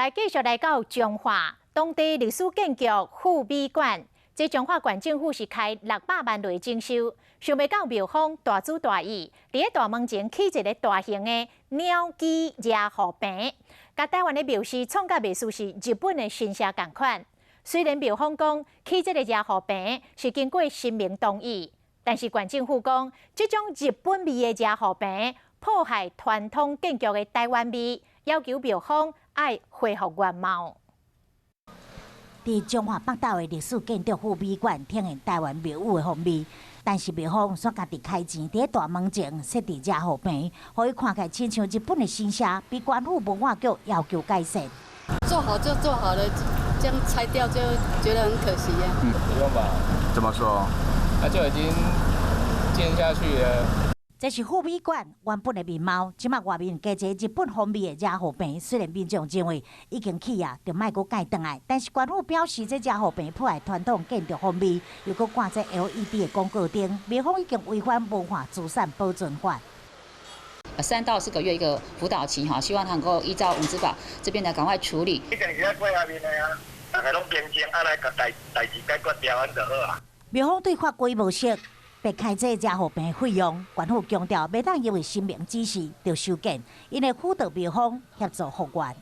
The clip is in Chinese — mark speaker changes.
Speaker 1: 来继续来到彰化当地历史建筑富美馆，这彰化县政府是开600万来征收，想要到庙方大主大意，伫个大门前起一个大型的鸟居热护坪，甲台湾的庙师创甲艺术是日本的新写同款。虽然庙方讲起这个热护坪是经过神明同意，但是县政府讲，这种日本味的热护坪破坏传统建筑的台湾味，要求庙方爱恢复原貌。
Speaker 2: 伫彰化北斗的历史建筑富美馆体现台湾庙宇的风味，但是庙方煞家己开钱伫大门前设置热护坪，互伊看起来亲像日本的新写，被县府文化局要求改善。
Speaker 3: 做好就做好了，这样拆掉就觉得很可惜呀。
Speaker 4: 不用吧？
Speaker 5: 怎么说？
Speaker 4: 那就已经建下去了。
Speaker 2: 这是富美馆原本的面貌，即卖外面加一个日本风味的热护坪。虽然民众认为已经起啊，就莫阁改转来，但是县府表示，这热护坪破坏传统建筑风味，又阁挂在 LED 的广告灯，庙方已经违反文化资产保存法。
Speaker 6: 3到4个月一个辅导期哈，希望他能够依照文资法这边来赶快处理。
Speaker 7: 一定是在过下面的啊，大家拢平静，来甲代志解决掉安就好啊。
Speaker 2: 庙方对法规无熟，白开这热护坪的费用，县府强调，袂当因为神明指示就收紧，因为辅导庙方协助复原。